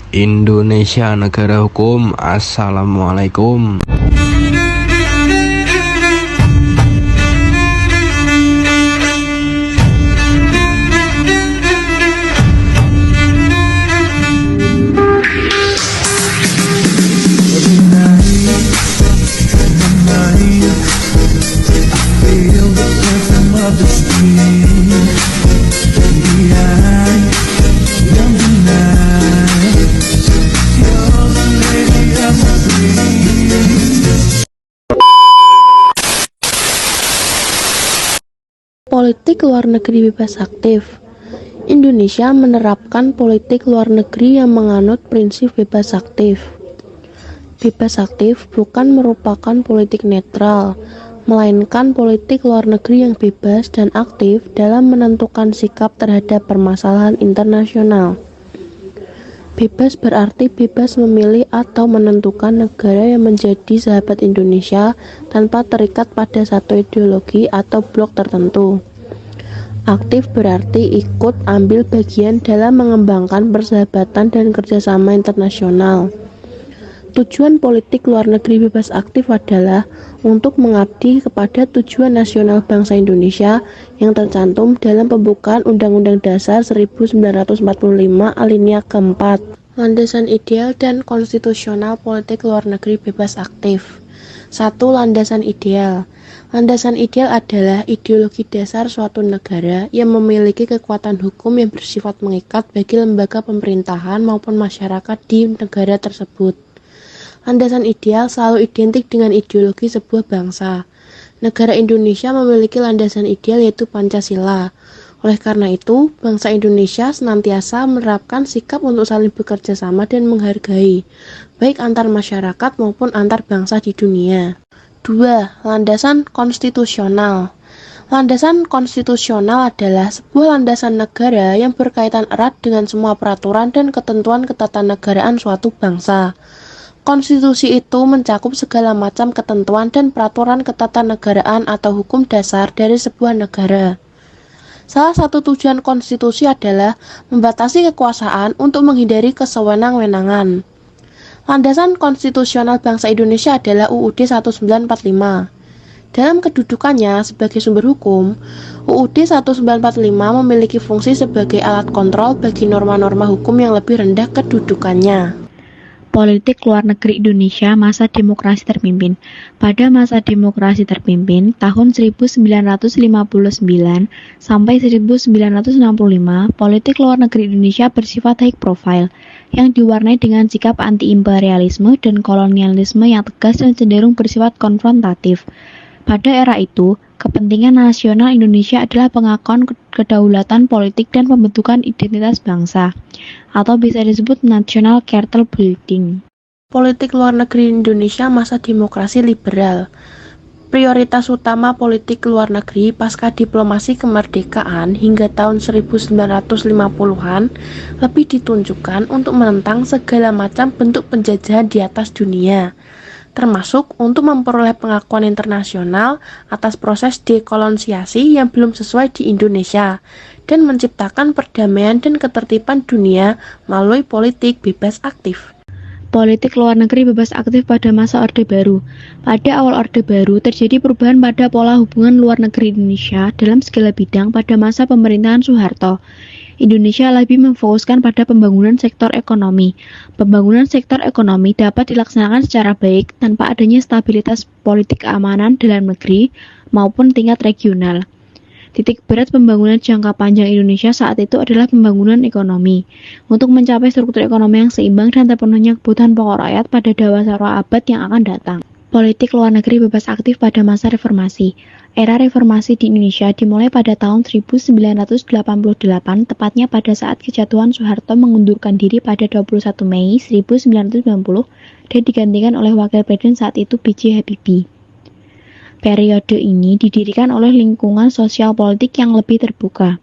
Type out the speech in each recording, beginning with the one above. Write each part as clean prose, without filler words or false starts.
Indonesia negara hukum. Assalamualaikum. Politik luar negeri bebas aktif. Indonesia menerapkan politik luar negeri yang menganut prinsip bebas aktif. Bebas aktif bukan merupakan politik netral, melainkan politik luar negeri yang bebas dan aktif dalam menentukan sikap terhadap permasalahan internasional. Bebas berarti bebas memilih atau menentukan negara yang menjadi sahabat Indonesia tanpa terikat pada satu ideologi atau blok tertentu. Aktif berarti ikut ambil bagian dalam mengembangkan persahabatan dan kerjasama internasional. Tujuan politik luar negeri bebas aktif adalah untuk mengabdi kepada tujuan nasional bangsa Indonesia yang tercantum dalam pembukaan Undang-Undang Dasar 1945 alinea keempat. Landasan ideal dan konstitusional politik luar negeri bebas aktif. 1. Landasan ideal. Landasan ideal adalah ideologi dasar suatu negara yang memiliki kekuatan hukum yang bersifat mengikat bagi lembaga pemerintahan maupun masyarakat di negara tersebut. Landasan ideal selalu identik dengan ideologi sebuah bangsa. Negara Indonesia memiliki landasan ideal yaitu Pancasila. Oleh karena itu, bangsa Indonesia senantiasa menerapkan sikap untuk saling bekerja sama dan menghargai, baik antar masyarakat maupun antar bangsa di dunia. 2. Landasan konstitusional. Landasan konstitusional adalah sebuah landasan negara yang berkaitan erat dengan semua peraturan dan ketentuan ketatanegaraan suatu bangsa. Konstitusi itu mencakup segala macam ketentuan dan peraturan ketatanegaraan atau hukum dasar dari sebuah negara. Salah satu tujuan konstitusi adalah membatasi kekuasaan untuk menghindari kesewenang-wenangan. Landasan konstitusional bangsa Indonesia adalah UUD 1945. Dalam kedudukannya sebagai sumber hukum, UUD 1945 memiliki fungsi sebagai alat kontrol bagi norma-norma hukum yang lebih rendah kedudukannya. Politik luar negeri Indonesia masa demokrasi terpimpin. Pada masa demokrasi terpimpin tahun 1959 sampai 1965, politik luar negeri Indonesia bersifat high profile yang diwarnai dengan sikap anti-imperialisme dan kolonialisme yang tegas dan cenderung bersifat konfrontatif. Pada era itu, kepentingan nasional Indonesia adalah pengakuan kedaulatan politik dan pembentukan identitas bangsa, atau bisa disebut national character building. Politik luar negeri Indonesia masa demokrasi liberal. Prioritas utama politik luar negeri pasca diplomasi kemerdekaan hingga tahun 1950-an lebih ditunjukkan untuk menentang segala macam bentuk penjajahan di atas dunia, termasuk untuk memperoleh pengakuan internasional atas proses dekolonialisasi yang belum sesuai di Indonesia dan menciptakan perdamaian dan ketertiban dunia melalui politik bebas aktif. Politik luar negeri bebas aktif pada masa Orde Baru. Pada awal Orde Baru, terjadi perubahan pada pola hubungan luar negeri Indonesia dalam segala bidang pada masa pemerintahan Soeharto. Indonesia lebih memfokuskan pada pembangunan sektor ekonomi. Pembangunan sektor ekonomi dapat dilaksanakan secara baik tanpa adanya stabilitas politik keamanan dalam negeri maupun tingkat regional. Titik berat pembangunan jangka panjang Indonesia saat itu adalah pembangunan ekonomi. Untuk mencapai struktur ekonomi yang seimbang dan terpenuhnya kebutuhan pokok rakyat pada dawasara abad yang akan datang. Politik luar negeri bebas aktif pada masa reformasi. Era reformasi di Indonesia dimulai pada tahun 1988, tepatnya pada saat kejatuhan Soeharto mengundurkan diri pada 21 Mei 1990 dan digantikan oleh Wakil Presiden saat itu B.J. Habibie. Periode ini didirikan oleh lingkungan sosial politik yang lebih terbuka.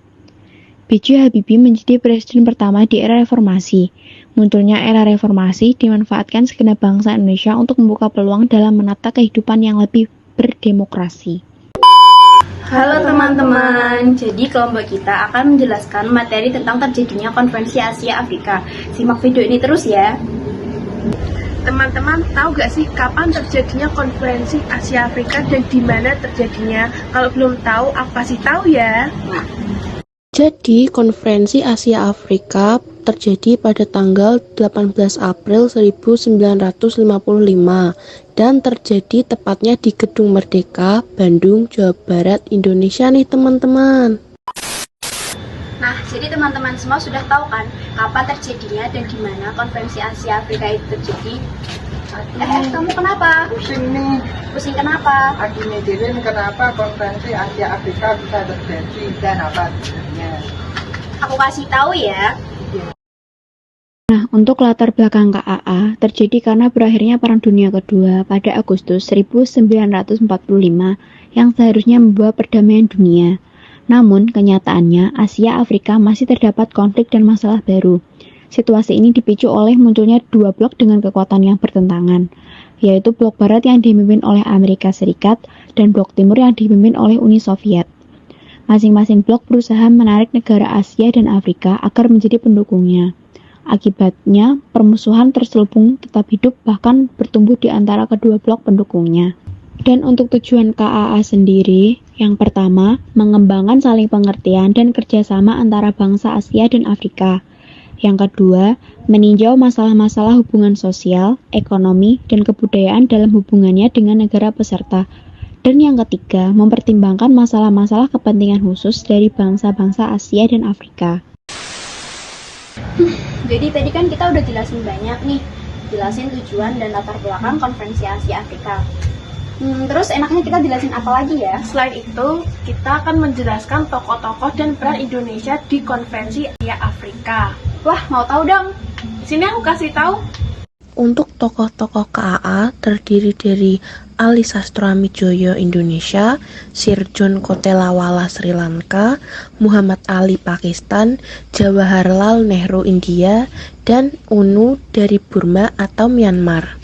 B.J. Habibie menjadi presiden pertama di era reformasi. Munculnya era reformasi dimanfaatkan segenap bangsa Indonesia untuk membuka peluang dalam menata kehidupan yang lebih berdemokrasi. Halo teman-teman, jadi kelompok kita akan menjelaskan materi tentang terjadinya Konferensi Asia Afrika. Simak video ini terus ya. Teman-teman tahu gak sih kapan terjadinya Konferensi Asia Afrika dan di mana terjadinya? Kalau belum tahu, aku kasih tahu ya. Jadi, Konferensi Asia Afrika terjadi pada tanggal 18 April 1955 dan terjadi tepatnya di Gedung Merdeka, Bandung, Jawa Barat, Indonesia nih teman-teman. Nah, jadi teman-teman semua sudah tahu kan kapan terjadinya dan di mana Konferensi Asia Afrika itu terjadi? Kamu kenapa? Pusing nih, Pusing kenapa? lagi mikirin kenapa konferensi Asia Afrika bisa terjadi dan apa sebenarnya. Aku kasih tahu ya. Nah, untuk latar belakang KAA terjadi karena berakhirnya Perang Dunia Kedua pada Agustus 1945 yang seharusnya membawa perdamaian dunia. Namun, kenyataannya Asia Afrika masih terdapat konflik dan masalah baru. Situasi ini dipicu oleh munculnya dua blok dengan kekuatan yang bertentangan, yaitu blok barat yang dipimpin oleh Amerika Serikat dan blok timur yang dipimpin oleh Uni Soviet. Masing-masing blok berusaha menarik negara Asia dan Afrika agar menjadi pendukungnya. Akibatnya, permusuhan terselubung tetap hidup bahkan bertumbuh di antara kedua blok pendukungnya. Dan untuk tujuan KAA sendiri, yang pertama, mengembangkan saling pengertian dan kerjasama antara bangsa Asia dan Afrika. Yang kedua, meninjau masalah-masalah hubungan sosial, ekonomi, dan kebudayaan dalam hubungannya dengan negara peserta. Dan yang ketiga, mempertimbangkan masalah-masalah kepentingan khusus dari bangsa-bangsa Asia dan Afrika. Jadi tadi kan kita udah jelasin banyak nih, jelasin tujuan dan latar belakang Konferensi Asia Afrika. Terus enaknya kita jelasin apa lagi ya? Selain itu, kita akan menjelaskan tokoh-tokoh dan peran Indonesia di Konferensi Asia Afrika. Wah, mau tahu dong? Sini aku kasih tahu. Untuk tokoh-tokoh KAA terdiri dari Ali Sastroamidjojo Indonesia, Sir John Kotelawala Sri Lanka, Muhammad Ali Pakistan, Jawaharlal Nehru India, dan UNU dari Burma atau Myanmar.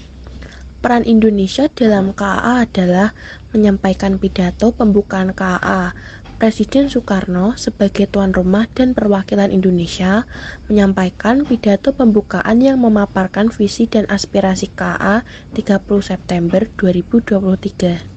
Peran Indonesia dalam KAA adalah menyampaikan pidato pembukaan KAA. Presiden Soekarno sebagai tuan rumah dan perwakilan Indonesia menyampaikan pidato pembukaan yang memaparkan visi dan aspirasi KAA 30 September 2023.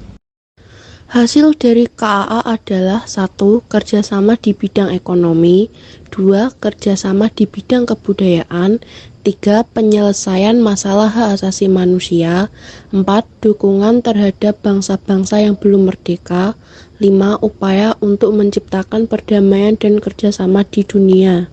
Hasil dari KAA adalah 1. Kerjasama di bidang ekonomi, 2. Kerjasama di bidang kebudayaan, 3. Penyelesaian masalah hak asasi manusia, 4. Dukungan terhadap bangsa-bangsa yang belum merdeka, 5. Upaya untuk menciptakan perdamaian dan kerjasama di dunia.